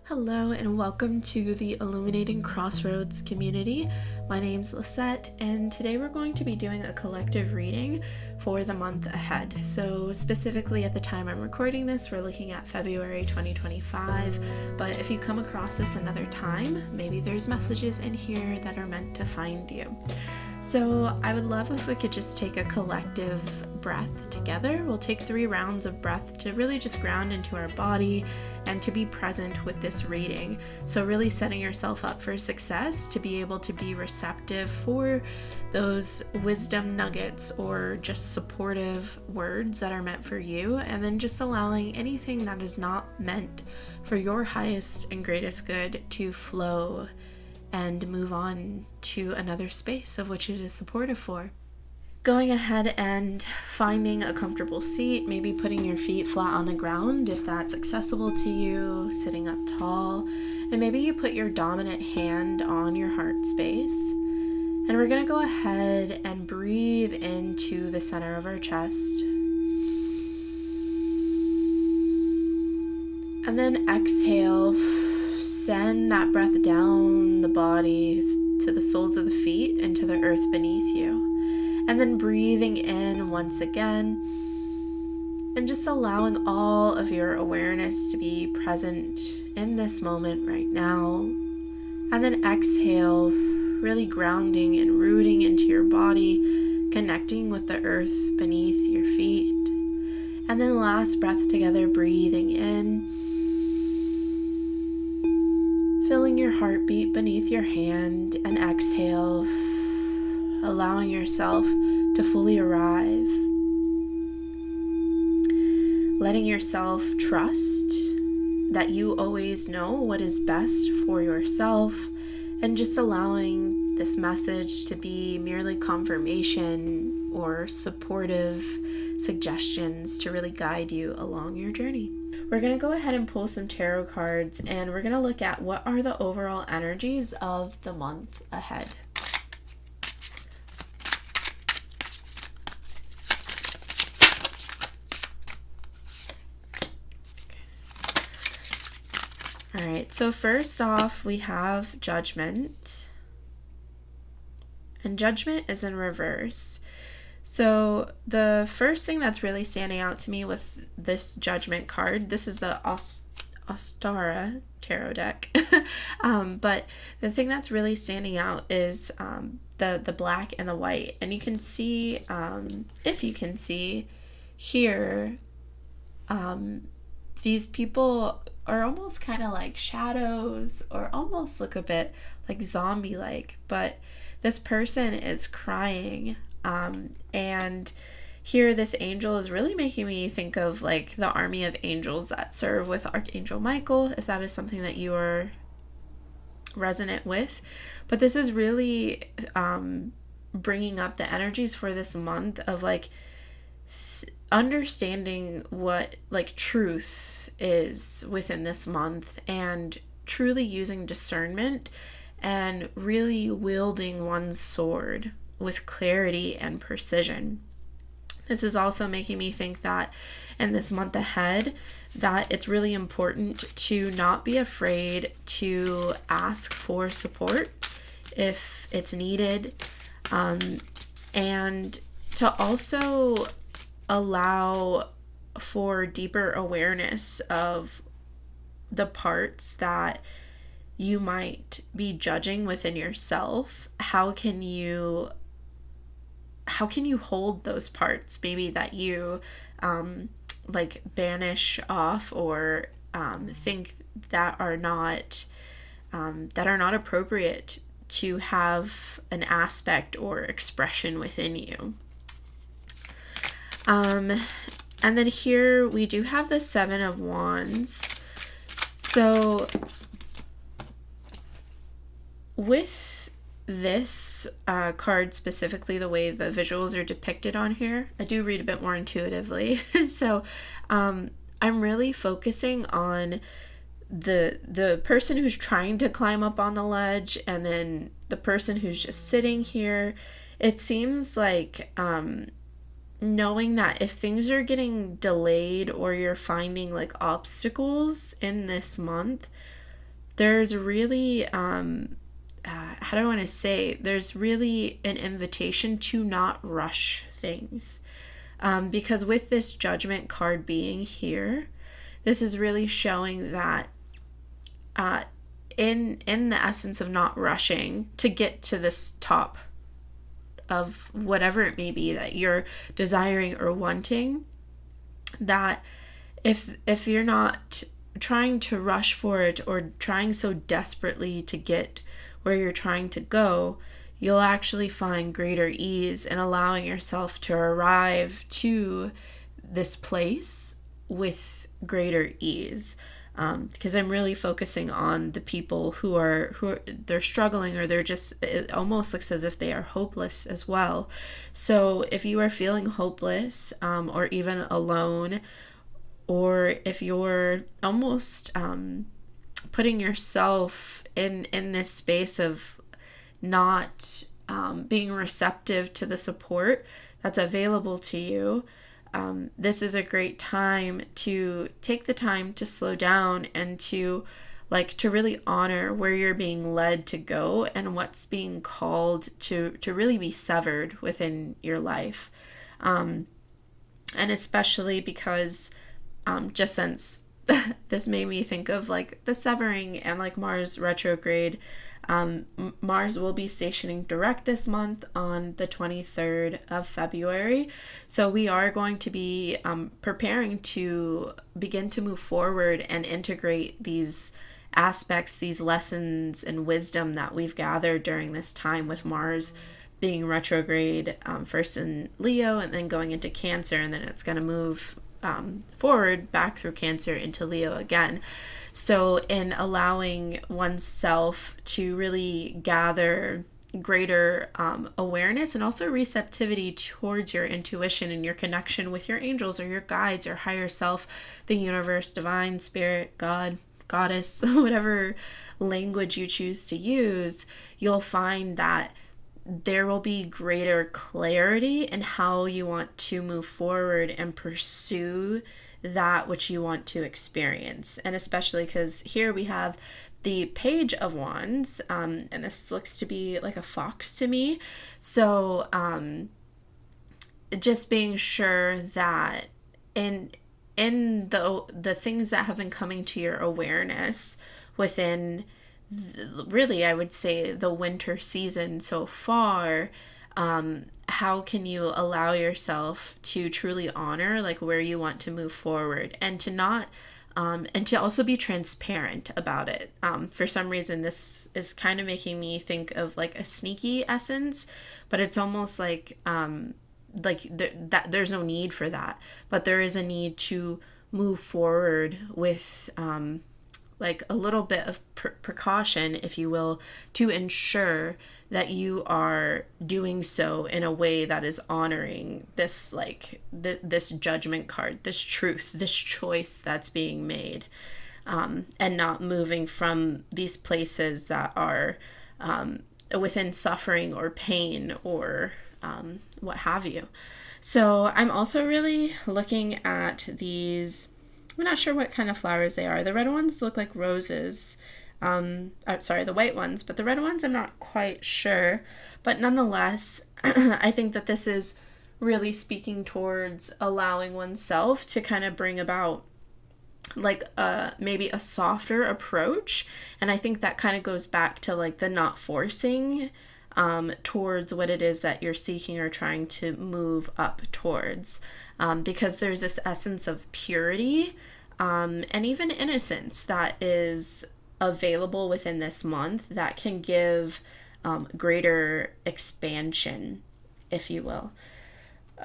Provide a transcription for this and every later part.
Hello and welcome to the Illuminating Crossroads community. My name's Lisette, and today we're going to be doing a collective reading for the month ahead. So specifically at the time I'm recording this, we're looking at February 2025, but if you come across this another time, maybe there's messages in here that are meant to find you. So I would love if we could just take a collective breath together. We'll take 3 rounds of breath to really just ground into our body and to be present with this reading. So really setting yourself up for success, to be able to be receptive for those wisdom nuggets or just supportive words that are meant for you, and then just allowing anything that is not meant for your highest and greatest good to flow and move on to another space of which it is supportive for. Going ahead and finding a comfortable seat, maybe putting your feet flat on the ground if that's accessible to you, sitting up tall, and maybe you put your dominant hand on your heart space. And we're going to go ahead and breathe into the center of our chest. And then exhale, send that breath down the body to the soles of the feet and to the earth beneath you. And then breathing in once again and just allowing all of your awareness to be present in this moment right now. And then exhale, really grounding and rooting into your body, connecting with the earth beneath your feet. And then last breath together, breathing in, feeling your heartbeat beneath your hand, and exhale, allowing yourself to fully arrive. Letting yourself trust that you always know what is best for yourself, and just allowing this message to be merely confirmation or supportive suggestions to really guide you along your journey. We're going to go ahead and pull some tarot cards, and we're going to look at what are the overall energies of the month ahead. All right, so first off, we have Judgment. And Judgment is in reverse. So the first thing that's really standing out to me with this Judgment card, this is the Ostara tarot deck. But the thing that's really standing out is the black and the white. And you can see, if you can see here, these people are almost kind of like shadows, or almost look a bit like zombie-like, but this person is crying, and here this angel is really making me think of like the army of angels that serve with Archangel Michael, if that is something that you are resonant with. But this is really bringing up the energies for this month of like understanding what like truth is within this month, and truly using discernment and really wielding one's sword with clarity and precision. This is also making me think that in this month ahead, that it's really important to not be afraid to ask for support if it's needed, and to also allow for deeper awareness of the parts that you might be judging within yourself. How can you hold those parts maybe that you like banish off, or think that are not appropriate to have an aspect or expression within you. And then here we do have the 7 of Wands. So with this card specifically, the way the visuals are depicted on here, I do read a bit more intuitively. So I'm really focusing on the person who's trying to climb up on the ledge, and then the person who's just sitting here. It seems like knowing that if things are getting delayed or you're finding like obstacles in this month, there's really, how do I want to say, there's really an invitation to not rush things. Because with this Judgment card being here, this is really showing that in the essence of not rushing to get to this top of whatever it may be that you're desiring or wanting, that if you're not trying to rush for it or trying so desperately to get where you're trying to go, you'll actually find greater ease in allowing yourself to arrive to this place with greater ease. Because I'm really focusing on the people who are they're struggling, or they're just, it almost looks as if they are hopeless as well. So if you are feeling hopeless, or even alone, or if you're almost putting yourself in this space of not being receptive to the support that's available to you, this is a great time to take the time to slow down and to really honor where you're being led to go and what's being called to really be severed within your life. And especially because just since this made me think of the severing and Mars retrograde. Mars will be stationing direct this month on the 23rd of February. So we are going to be preparing to begin to move forward and integrate these aspects, these lessons and wisdom that we've gathered during this time with Mars being retrograde, first in Leo and then going into Cancer, and then it's going to move forward back through Cancer into Leo again. So in allowing oneself to really gather greater awareness and also receptivity towards your intuition and your connection with your angels or your guides or higher self, the universe, divine spirit, God, goddess, whatever language you choose to use, you'll find that there will be greater clarity in how you want to move forward and pursue that which you want to experience. And especially because here we have the Page of Wands, and this looks to be like a fox to me. So just being sure that in the things that have been coming to your awareness within really, I would say, the winter season so far, how can you allow yourself to truly honor where you want to move forward, and to not and to also be transparent about it. For some reason, this is kind of making me think of a sneaky essence, but it's almost that there's no need for that, but there is a need to move forward with a little bit of precaution, if you will, to ensure that you are doing so in a way that is honoring this this Judgment card, this truth, this choice that's being made, and not moving from these places that are within suffering or pain or what have you. So I'm also really looking at these, I'm not sure what kind of flowers they are. The red ones look like roses. The white ones, but the red ones I'm not quite sure. But nonetheless, I think that this is really speaking towards allowing oneself to kind of bring about maybe a softer approach. And I think that kind of goes back to the not forcing towards what it is that you're seeking or trying to move up towards, because there's this essence of purity and even innocence that is available within this month that can give greater expansion, if you will.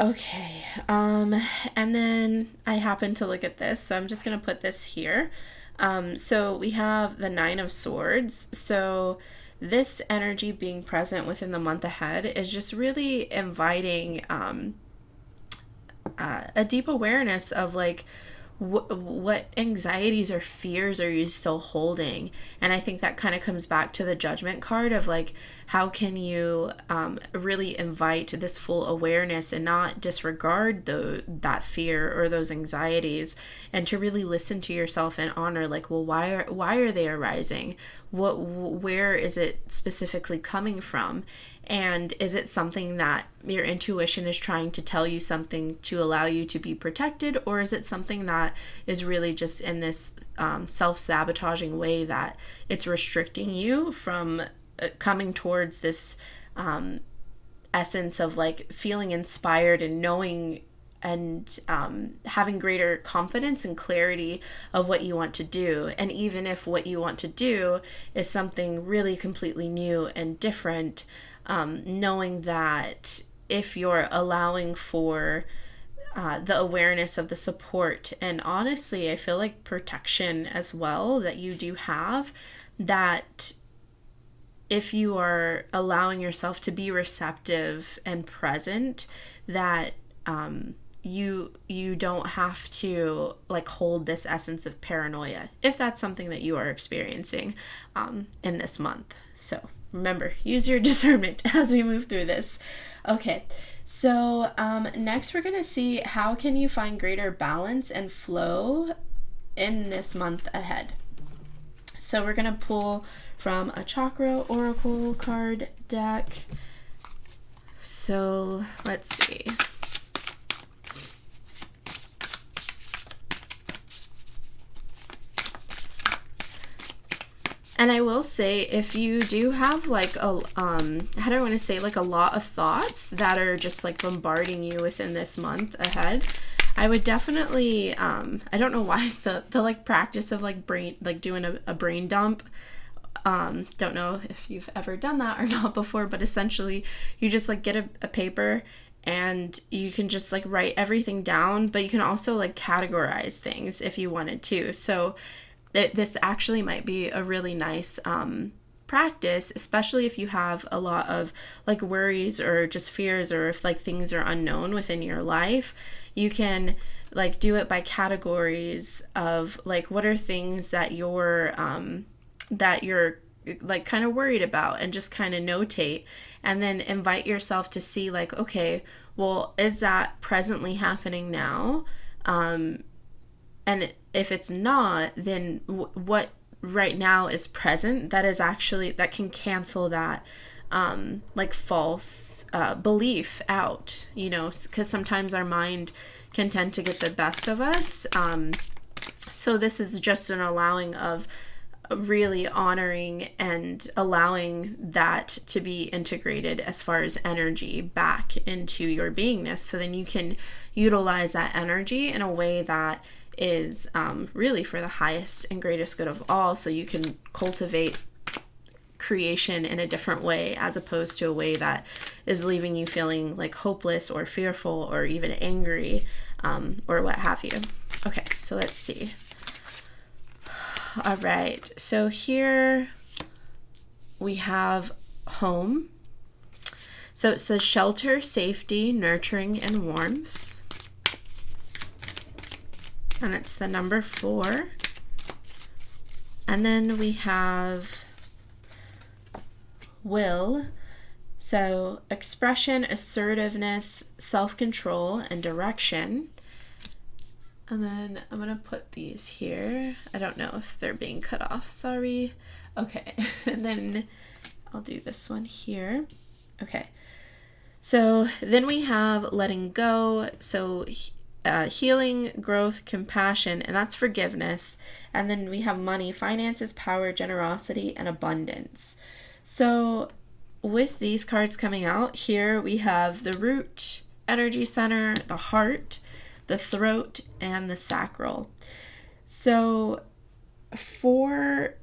Okay, and then I happen to look at this, so I'm just going to put this here. So we have the Nine of Swords. So this energy being present within the month ahead is just really inviting a deep awareness of what anxieties or fears are you still holding? And I think that kind of comes back to the judgment card of like, how can you really invite this full awareness and not disregard that fear or those anxieties, and to really listen to yourself and honor, like, well, why are they arising? Where is it specifically coming from? And is it something that your intuition is trying to tell you something to allow you to be protected? Or is it something that is really just in this self-sabotaging way that it's restricting you from coming towards this essence of like feeling inspired and knowing and having greater confidence and clarity of what you want to do? And even if what you want to do is something really completely new and different, knowing that if you're allowing for the awareness of the support, and honestly, I feel like protection as well that you do have, that if you are allowing yourself to be receptive and present, that you don't have to like hold this essence of paranoia if that's something that you are experiencing in this month. So remember, use your discernment as we move through this. Okay, so next we're going to see how can you find greater balance and flow in this month ahead. So we're going to pull from a chakra oracle card deck. So let's see. And I will say, if you do have like a, how do I want to say, like a lot of thoughts that are just like bombarding you within this month ahead, I would definitely, I don't know why the like practice of like doing a brain dump, don't know if you've ever done that or not before, but essentially you just like get a paper and you can just like write everything down, but you can also like categorize things if you wanted to. So this actually might be a really nice practice, especially if you have a lot of like worries or just fears, or if like things are unknown within your life. You can like do it by categories of like, what are things that you're like kind of worried about, and just kind of notate, and then invite yourself to see like, okay, well, is that presently happening now? And if it's not, then what right now is present that is actually, that can cancel that like false belief out, you know, because sometimes our mind can tend to get the best of us. So this is just an allowing of really honoring and allowing that to be integrated as far as energy back into your beingness, so then you can utilize that energy in a way that is really for the highest and greatest good of all, so you can cultivate creation in a different way, as opposed to a way that is leaving you feeling like hopeless or fearful or even angry, or what have you. Okay, so let's see. All right, so here we have home. So it says shelter, safety, nurturing, and warmth. And it's the number 4. And then we have will. So expression, assertiveness, self-control, and direction. And then I'm going to put these here. I don't know if they're being cut off. Sorry. Okay. And then I'll do this one here. Okay. So then we have letting go. So healing, growth, compassion, and that's forgiveness. And then we have money, finances, power, generosity, and abundance. So with these cards coming out here, we have the root energy center, the heart, the throat, and the sacral. So for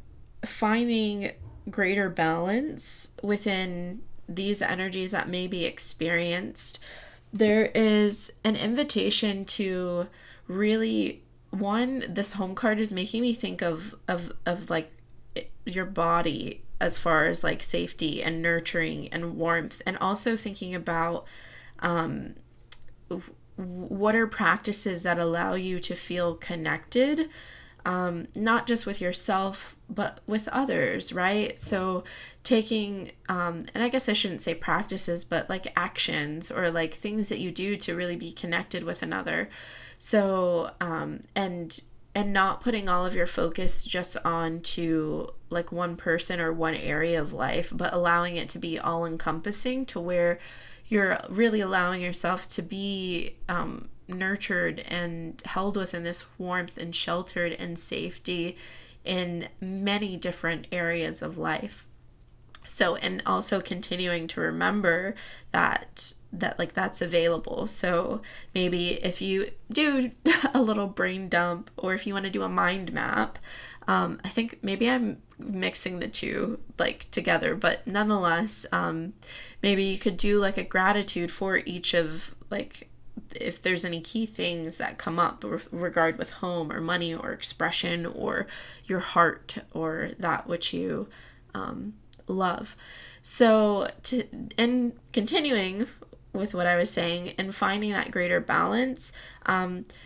finding greater balance within these energies that may be experienced, there is an invitation to really, one, this home card is making me think of like your body as far as like safety and nurturing and warmth, and also thinking about what are practices that allow you to feel connected, not just with yourself, but with others, right? So taking, and I guess I shouldn't say practices, but like actions or like things that you do to really be connected with another. So, and not putting all of your focus just on to like one person or one area of life, but allowing it to be all encompassing to where you're really allowing yourself to be nurtured and held within this warmth and sheltered and safety in many different areas of life. So, and also continuing to remember that like that's available. So maybe if you do a little brain dump, or if you want to do a mind map, I think maybe I'm mixing the two like together, but nonetheless, maybe you could do like a gratitude for each of like, if there's any key things that come up regard with home or money or expression or your heart or that which you love. So and continuing with what I was saying and finding that greater balance,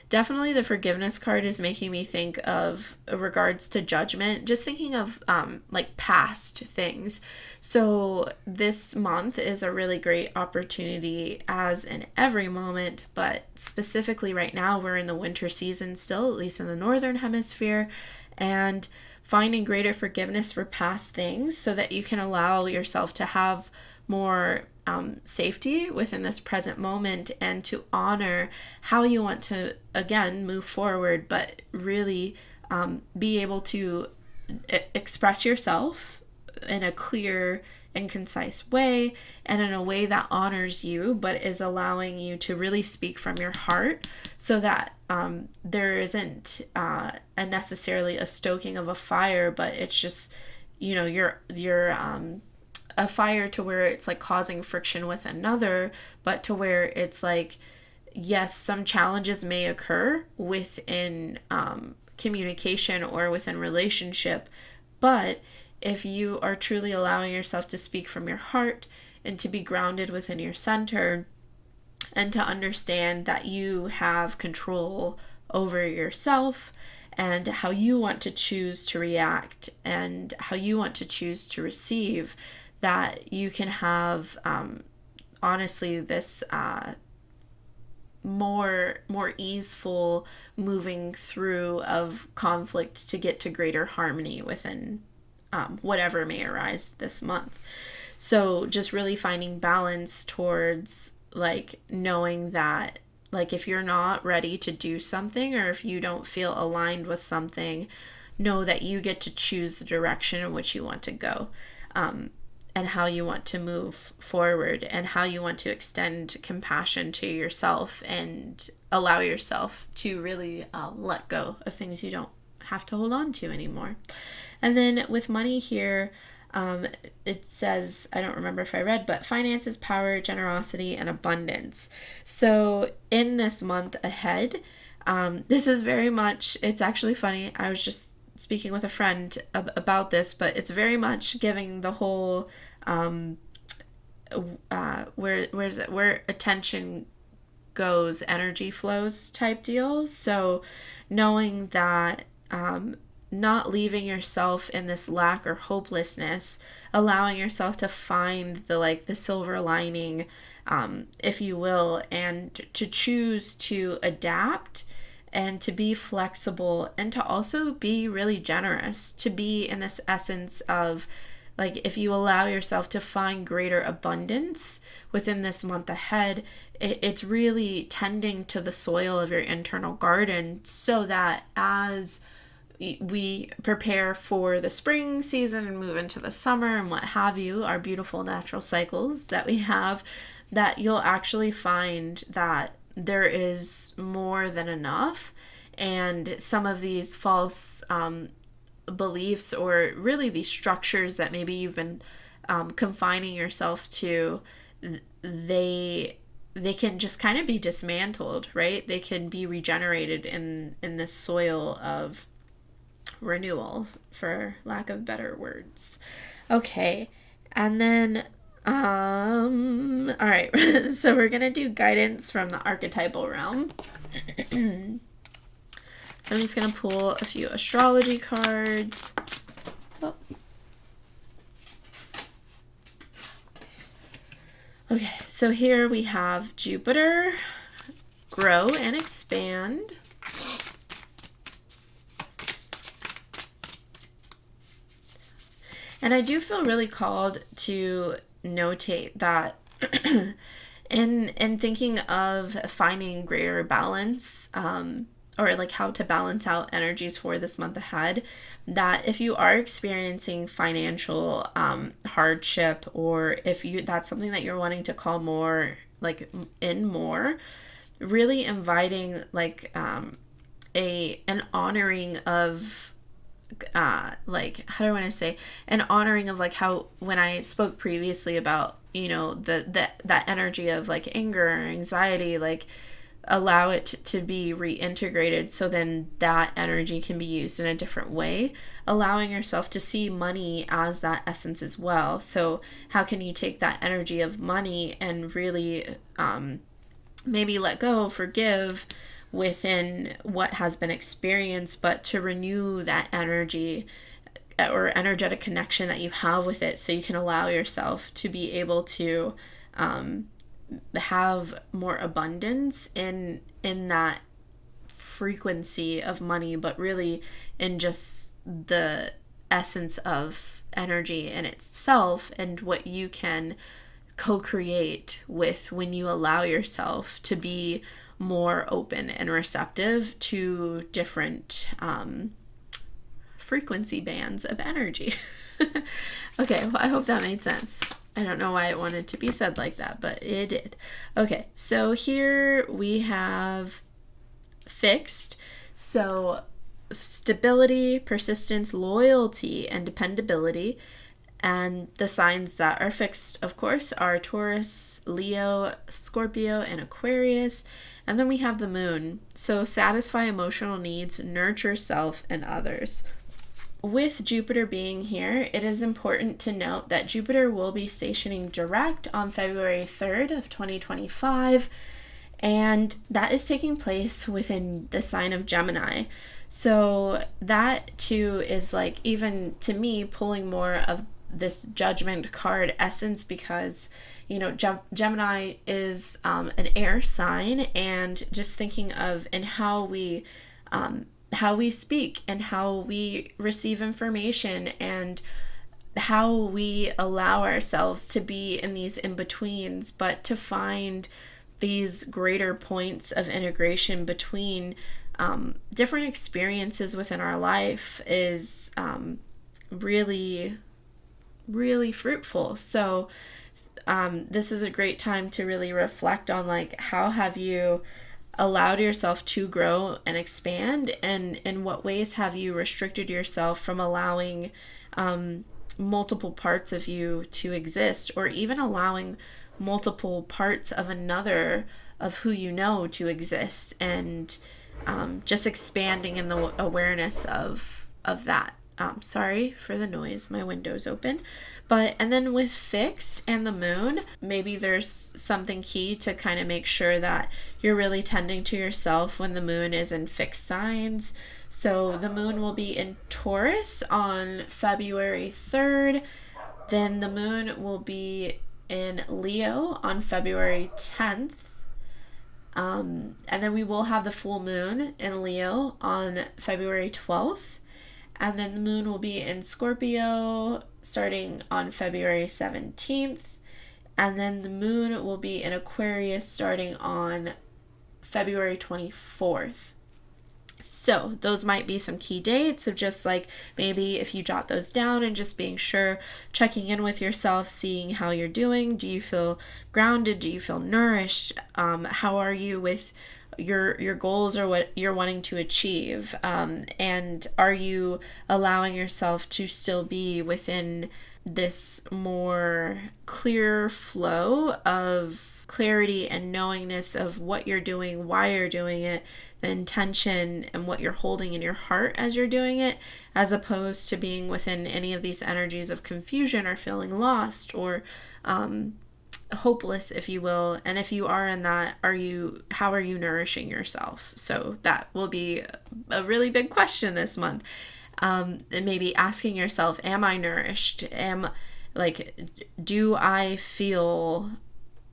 definitely the forgiveness card is making me think of regards to judgment, just thinking of like past things. So this month is a really great opportunity, as in every moment, but specifically right now we're in the winter season still, at least in the northern hemisphere, and finding greater forgiveness for past things so that you can allow yourself to have more safety within this present moment and to honor how you want to, again, move forward, but really be able to express yourself in a clear and concise way, and in a way that honors you, but is allowing you to really speak from your heart, so that there isn't necessarily a stoking of a fire, but it's just, you know, you're a fire to where it's like causing friction with another, but to where it's like, yes, some challenges may occur within communication or within relationship, but if you are truly allowing yourself to speak from your heart and to be grounded within your center, and to understand that you have control over yourself and how you want to choose to react and how you want to choose to receive, that you can have honestly this more easeful moving through of conflict to get to greater harmony within whatever may arise this month. So just really finding balance towards like knowing that like if you're not ready to do something, or if you don't feel aligned with something, know that you get to choose the direction in which you want to go, and how you want to move forward, and how you want to extend compassion to yourself and allow yourself to really let go of things you don't have to hold on to anymore. And then with money here, it says, I don't remember if I read, but finances, power, generosity, and abundance. So in this month ahead, this is very much, it's actually funny, I was just speaking with a friend about this, but it's very much giving the whole where attention goes, energy flows type deal. So knowing that not leaving yourself in this lack or hopelessness, allowing yourself to find the silver lining, if you will, and to choose to adapt and to be flexible, and to also be really generous, to be in this essence of like, if you allow yourself to find greater abundance within this month ahead, it's really tending to the soil of your internal garden, so that as we prepare for the spring season and move into the summer and what have you, our beautiful natural cycles that we have, that you'll actually find that there is more than enough, and some of these false beliefs, or really these structures that maybe you've been confining yourself to, they can just kind of be dismantled, right? They can be regenerated in this soil of renewal, for lack of better words. Okay, and then All right. So we're going to do guidance from the archetypal realm. So I'm just going to pull a few astrology cards. Oh. Okay, so here we have Jupiter, grow and expand. And I do feel really called to notate that in thinking of finding greater balance, or like how to balance out energies for this month ahead, that if you are experiencing financial hardship, or if that's something that you're wanting to call more like in more, really inviting like an honoring of like, how do I want to say, an honoring of like how when I spoke previously about, you know, that energy of like anger or anxiety, like allow it to be reintegrated, so then that energy can be used in a different way, allowing yourself to see money as that essence as well. So how can you take that energy of money and really maybe let go, forgive within what has been experienced, but to renew that energy or energetic connection that you have with it, so you can allow yourself to be able to have more abundance in that frequency of money, but really in just the essence of energy in itself, and what you can co-create with when you allow yourself to be more open and receptive to different frequency bands of energy. Okay, well, I hope that made sense. I don't know why it wanted to be said like that, but it did. Okay, so here we have fixed. So stability, persistence, loyalty, and dependability. And the signs that are fixed, of course, are Taurus, Leo, Scorpio, and Aquarius. And then we have the moon. So satisfy emotional needs, nurture self and others. With Jupiter being here, it is important to note that Jupiter will be stationing direct on February 3rd of 2025. And that is taking place within the sign of Gemini. So that too is like, even to me, pulling more of this judgment card essence, because you know Gemini is an air sign, and just thinking of and how we speak and how we receive information and how we allow ourselves to be in these in-betweens, but to find these greater points of integration between different experiences within our life is really fruitful. So this is a great time to really reflect on like, how have you allowed yourself to grow and expand, and in what ways have you restricted yourself from allowing multiple parts of you to exist, or even allowing multiple parts of another of who you know to exist, and just expanding in the awareness of that. Sorry for the noise, my window's open. And then with fixed and the moon, maybe there's something key to kind of make sure that you're really tending to yourself when the moon is in fixed signs. So the moon will be in Taurus on February 3rd. Then the moon will be in Leo on February 10th. And then we will have the full moon in Leo on February 12th. And then the moon will be in Scorpio starting on February 17th. And then the moon will be in Aquarius starting on February 24th. So those might be some key dates of just like, maybe if you jot those down and just being sure, checking in with yourself, seeing how you're doing. Do you feel grounded? Do you feel nourished? How are you with your goals, or what you're wanting to achieve? And are you allowing yourself to still be within this more clear flow of clarity and knowingness of what you're doing, why you're doing it, the intention, and what you're holding in your heart as you're doing it, as opposed to being within any of these energies of confusion or feeling lost or hopeless, if you will. And if you are in that, how are you nourishing yourself? So that will be a really big question this month. And maybe asking yourself, am I nourished? Do I feel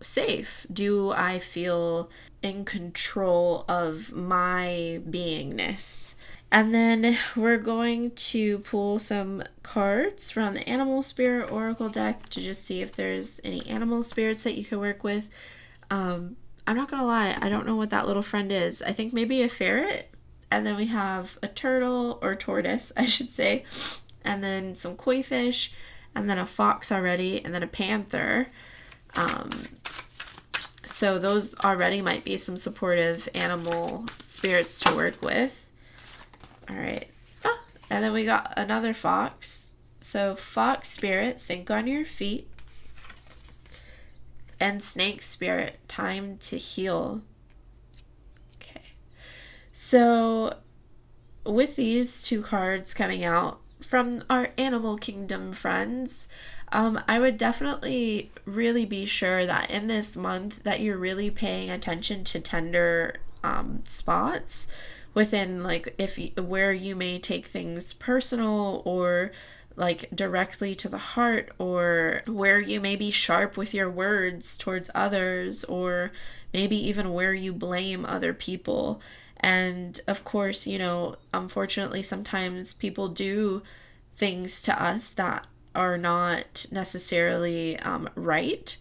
safe? Do I feel in control of my beingness? And then we're going to pull some cards from the Animal Spirit Oracle deck to just see if there's any animal spirits that you can work with. I'm not gonna lie, I don't know what that little friend is. I think maybe a ferret. And then we have a turtle, or tortoise, I should say. And then some koi fish. And then a fox already. And then a panther. So those already might be some supportive animal spirits to work with. All right. Oh, and then we got another fox. So fox spirit, think on your feet. And snake spirit, time to heal. Okay. So with these two cards coming out from our animal kingdom friends, I would definitely really be sure that in this month that you're really paying attention to tender spots within, like, where you may take things personal or like directly to the heart, or where you may be sharp with your words towards others, or maybe even where you blame other people. And of course, unfortunately, sometimes people do things to us that are not necessarily right,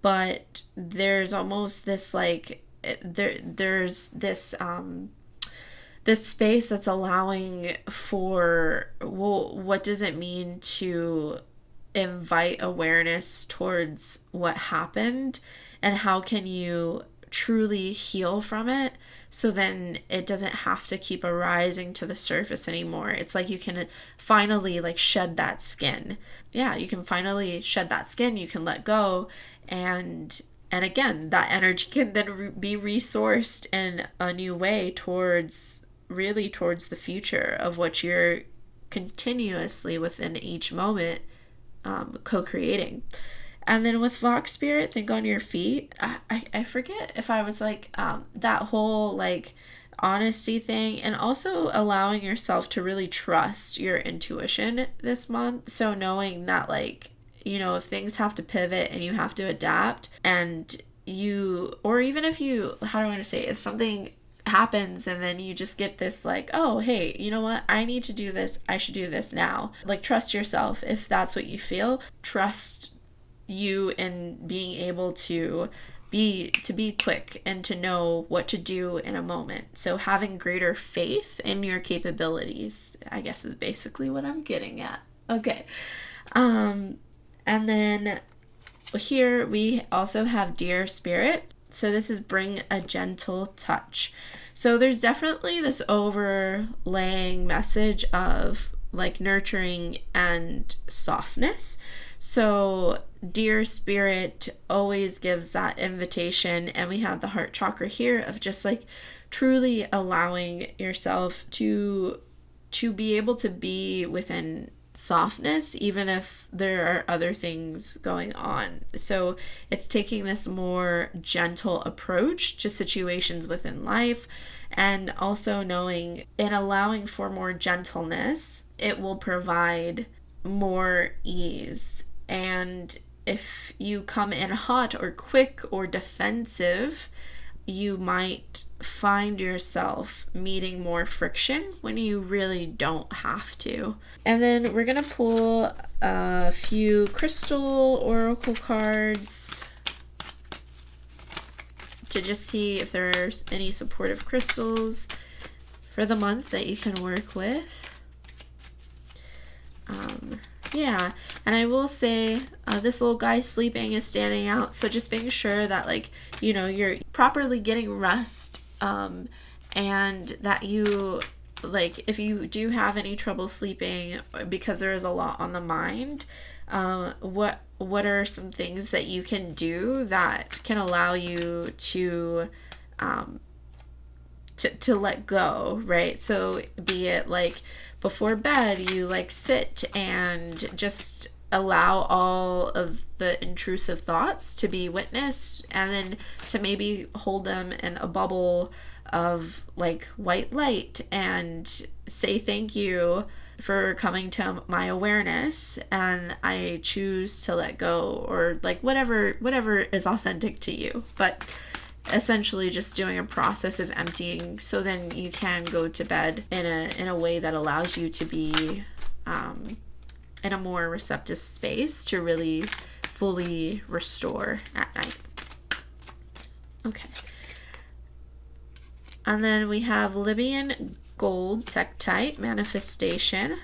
but there's almost this there's this space that's allowing for, well, what does it mean to invite awareness towards what happened, and how can you truly heal from it, so then it doesn't have to keep arising to the surface anymore. It's like you can finally shed that skin. Yeah, you can finally shed that skin. You can let go, and again, that energy can then be resourced in a new way towards the future of what you're continuously within each moment co-creating. And then with Fox Spirit, think on your feet. I forget if I was that whole honesty thing, and also allowing yourself to really trust your intuition this month. So knowing that if things have to pivot and you have to adapt, and or even if you, how do I want to say, if something happens and then you just get this oh, hey, you know what, I need to do this, I should do this now. Trust yourself. If that's what you feel, trust you in being able to be quick and to know what to do in a moment. So having greater faith in your capabilities, I guess, is basically what I'm getting at. Okay. And then here we also have Dear Spirit. So this is bring a gentle touch. So there's definitely this overlaying message of nurturing and softness. So Dear Spirit always gives that invitation, and we have the heart chakra here of just truly allowing yourself to be able to be within softness, even if there are other things going on. So it's taking this more gentle approach to situations within life, and also knowing and allowing for more gentleness, it will provide more ease. And if you come in hot or quick or defensive, you might find yourself meeting more friction when you really don't have to. And then we're going to pull a few crystal oracle cards to just see if there's any supportive crystals for the month that you can work with. Yeah, and I will say this little guy sleeping is standing out, so just making sure that you're properly getting rest, and that you like if you do have any trouble sleeping because there is a lot on the mind, what are some things that you can do that can allow you to to let go, right? So be it like before bed, you like sit and just allow all of the intrusive thoughts to be witnessed, and then to maybe hold them in a bubble of like white light and say thank you for coming to my awareness, and I choose to let go, or like whatever is authentic to you. But essentially just doing a process of emptying, so then you can go to bed in a way that allows you to be in a more receptive space to really fully restore at night. Okay. And then we have Libyan gold tektite manifestation.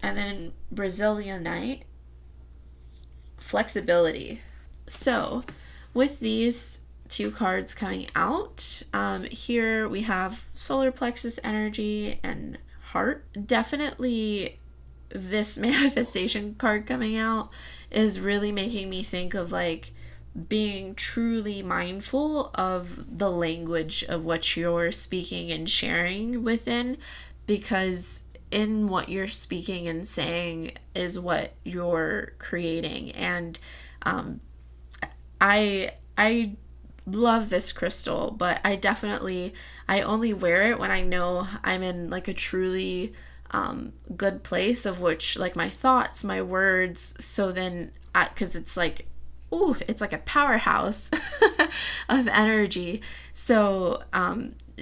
And then Brazilianite flexibility. So with these two cards coming out, here we have solar plexus energy and heart. Definitely this manifestation card coming out is really making me think of like being truly mindful of the language of what you're speaking and sharing within, because in what you're speaking and saying is what you're creating. And I love this crystal, but I only wear it when I know I'm in like a truly good place of which like my thoughts, my words. So then, because it's like, ooh, it's like a powerhouse of energy. So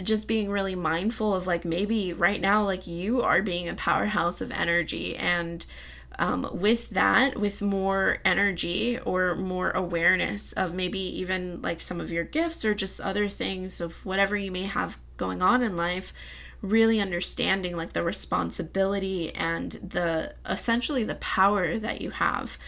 just being really mindful of like maybe right now, like you are being a powerhouse of energy, and with that, with more energy or more awareness of maybe even like some of your gifts or just other things of whatever you may have going on in life, really understanding like the responsibility and the essentially the power that you have,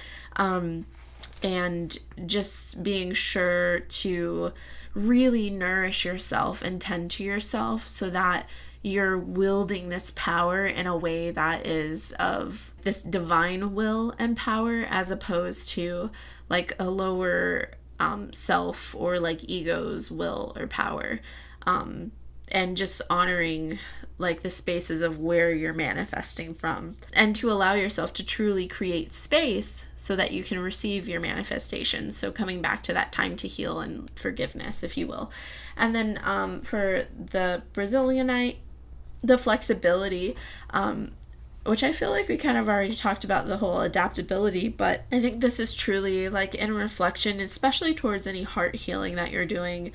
and just being sure to really nourish yourself and tend to yourself so that you're wielding this power in a way that is of this divine will and power, as opposed to like a lower self or like ego's will or power, and just honoring like the spaces of where you're manifesting from, and to allow yourself to truly create space so that you can receive your manifestation. So coming back to that time to heal and forgiveness, if you will. And then for the Brazilianite, the flexibility, which I feel like we kind of already talked about the whole adaptability, but I think this is truly like in reflection, especially towards any heart healing that you're doing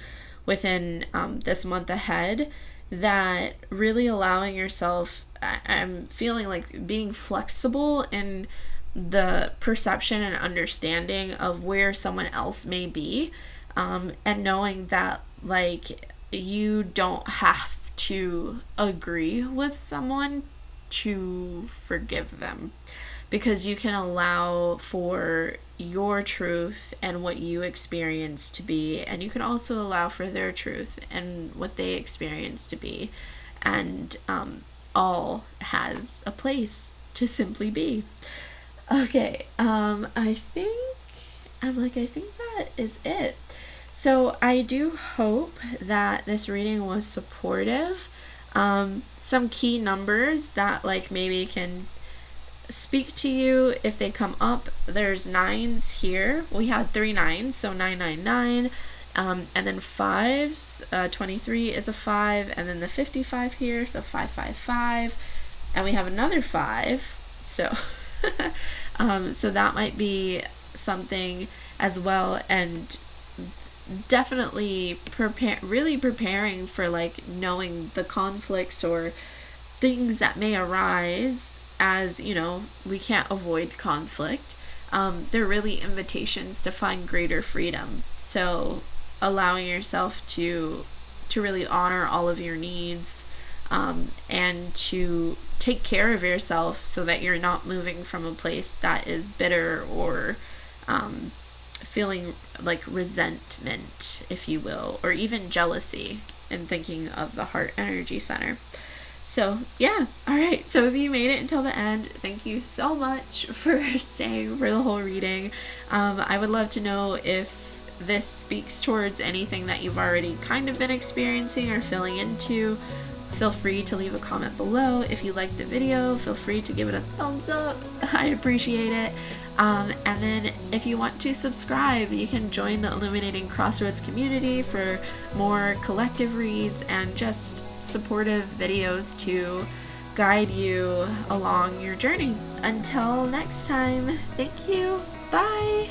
within this month ahead, that really allowing yourself, I'm feeling like being flexible in the perception and understanding of where someone else may be, and knowing that like you don't have to agree with someone to forgive them, because you can allow for your truth and what you experience to be, and you can also allow for their truth and what they experience to be, and all has a place to simply be. Okay, I think that is it. So I do hope that this reading was supportive. Some key numbers that like maybe can speak to you if they come up. There's 9s here. We had 3 9s, so 999. And then 5s, 23 is a 5, and then the 55 here, so 555. And we have another 5, so so that might be something as well. And definitely really preparing for like knowing the conflicts or things that may arise, as you know, we can't avoid conflict. They're really invitations to find greater freedom. So allowing yourself to really honor all of your needs, and to take care of yourself so that you're not moving from a place that is bitter or feeling like resentment, if you will, or even jealousy. in thinking of the heart energy center. So yeah, all right, so if you made it until the end, thank you so much for staying for the whole reading. I would love to know if this speaks towards anything that you've already kind of been experiencing or filling into. Feel free to leave a comment below. If you liked the video, feel free to give it a thumbs up. I'd appreciate it. And then if you want to subscribe, you can join the Illuminating Crossroads community for more collective reads and just supportive videos to guide you along your journey. Until next time, thank you. Bye.